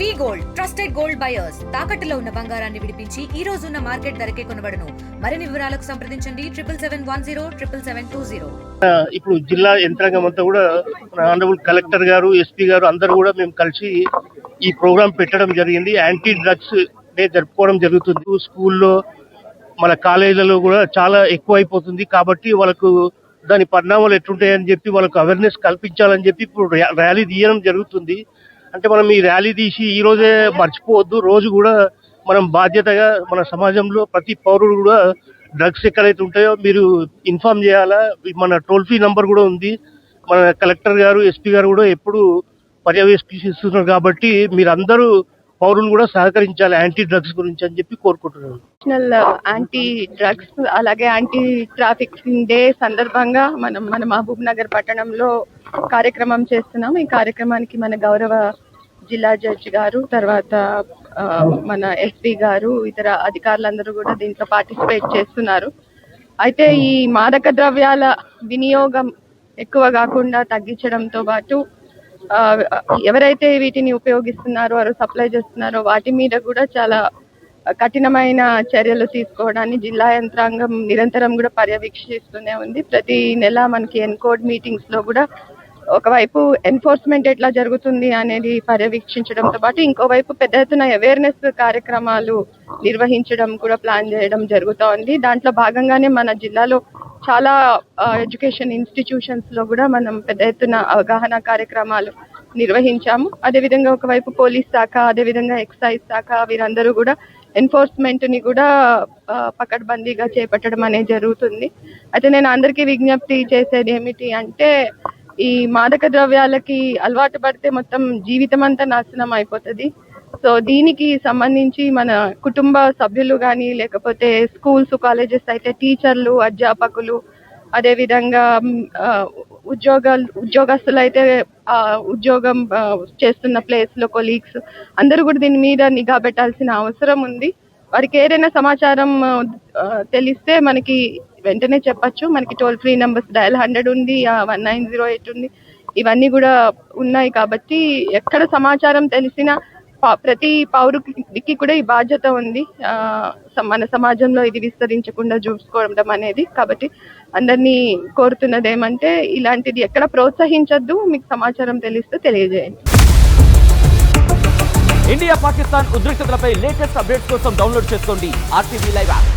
వి gold trusted gold buyers తాకట్టులో ఉన్న బంగారాన్ని విడిపించి ఈ రోజు ఉన్న మార్కెట్ ధరకే కొనబడును. మరిన్ని వివరాలకు సంప్రదించండి 77107720. ఇప్పుడు జిల్లా యంత్రాంగం అంతా కూడా ఆనరబుల్ కలెక్టర్ గారు, ఎస్పీ గారు అందరూ కూడా మేము కలిసి ఈ ప్రోగ్రామ్ పెట్టడం జరిగింది. యాంటీ డ్రగ్స్ డే జరుపుకోవడం జరుగుతుంది. స్కూల్లో మన కాలేజీలలో కూడా చాలా ఎక్కువ అయిపోతుంది కాబట్టి వాళ్ళకు దాని పరిణామాలు ఎట్లుంటాయని చెప్పి వాళ్ళకు అవేర్నెస్ కల్పించాలని చెప్పి ఇప్పుడు ర్యాలీ తీయడం జరుగుతుంది. అంటే మనం ఈ ర్యాలీ తీసి ఈ రోజే మర్చిపోవద్దు. రోజు కూడా మనం బాధ్యతగా మన సమాజంలో ప్రతి పౌరుడు కూడా డ్రగ్స్ ఎక్కడైతే ఉంటాయో మీరు ఇన్ఫార్మ్ చేయాలా. మన టోల్ ఫ్రీ నంబర్ కూడా ఉంది. మన కలెక్టర్ గారు, ఎస్పీ గారు కూడా ఎప్పుడు పర్యవేక్షిస్తున్నారు కాబట్టి మీరందరూ పౌరులు కూడా సహకరించాలి యాంటీ డ్రగ్స్ గురించి అని చెప్పి కోరుకుంటున్నాను. నేషనల్ యాంటీ డ్రగ్స్ అలాగే యాంటీ ట్రాఫికింగ్ డే సందర్భంగా మన మహబూబ్ నగర్ పట్టణంలో కార్యక్రమం చేస్తున్నాం. ఈ కార్యక్రమానికి మన గౌరవ జిల్లా జడ్జి గారు, తర్వాత మన ఎస్పీ గారు, ఇతర అధికారులందరూ కూడా దీంట్లో పార్టిసిపేట్ చేస్తున్నారు. అయితే ఈ మాదక ద్రవ్యాల వినియోగం ఎక్కువ కాకుండా తగ్గించడంతో పాటు ఎవరైతే వీటిని ఉపయోగిస్తున్నారో, వారు సప్లై చేస్తున్నారో వాటి మీద కూడా చాలా కఠినమైన చర్యలు తీసుకోవడాన్ని జిల్లా యంత్రాంగం నిరంతరం కూడా పర్యవేక్షిస్తూనే ఉంది. ప్రతి నెల మనకి ఎన్కోడ్ మీటింగ్స్ లో కూడా ఒకవైపు ఎన్ఫోర్స్మెంట్ ఎట్లా జరుగుతుంది అనేది పర్యవేక్షించడంతో పాటు ఇంకోవైపు పెద్ద ఎత్తున అవేర్నెస్ కార్యక్రమాలు నిర్వహించడం కూడా ప్లాన్ చేయడం జరుగుతూ ఉంది. దాంట్లో భాగంగానే మన జిల్లాలో చాలా ఎడ్యుకేషన్ ఇన్స్టిట్యూషన్స్ లో కూడా మనం పెద్ద ఎత్తున అవగాహన కార్యక్రమాలు నిర్వహించాము. అదేవిధంగా ఒకవైపు పోలీస్ శాఖ, అదేవిధంగా ఎక్సైజ్ శాఖ వీరందరూ కూడా ఎన్ఫోర్స్మెంట్ ని కూడా పకడ్బందీగా చేపట్టడం అనేది జరుగుతుంది. అయితే నేను అందరికీ విజ్ఞప్తి చేసేది ఏమిటి అంటే, ఈ మాదక ద్రవ్యాలకి అలవాటు పడితే మొత్తం జీవితం అంతా నాశనం అయిపోతుంది. సో దీనికి సంబంధించి మన కుటుంబ సభ్యులు కానీ, లేకపోతే స్కూల్స్, కాలేజెస్ అయితే టీచర్లు, అధ్యాపకులు, అదేవిధంగా ఉద్యోగస్తులు అయితే ఉద్యోగం చేస్తున్న ప్లేస్ లో కొలీగ్స్ అందరూ కూడా దీని మీద నిఘా పెట్టాల్సిన అవసరం ఉంది. వారికి ఏదైనా సమాచారం తెలిస్తే మనకి వెంటనే చెప్పచ్చు. మనకి టోల్ ఫ్రీ నంబర్స్ డయల్ 100 ఉంది, 1908 ఉంది, ఇవన్నీ కూడా ఉన్నాయి. కాబట్టి ఎక్కడ సమాచారం తెలిసినా ప్రతి పౌరుడికి కూడా ఈ బాధ్యత ఉంది, మన సమాజంలో ఇది విస్తరించకుండా చూసుకోవడం అనేది. కాబట్టి అందరినీ కోరుతున్నది ఏమంటే, ఇలాంటిది ఎక్కడ ప్రోత్సహించద్దు. మీకు సమాచారం తెలిస్తే తెలియజేయండి. ఇండియా పాకిస్తాన్ ఉద్రిక్తతలపై లేటెస్ట్ అప్డేట్స్ కోసం డౌన్లోడ్ చేసుకోండి RTV లైవ్ యాప్.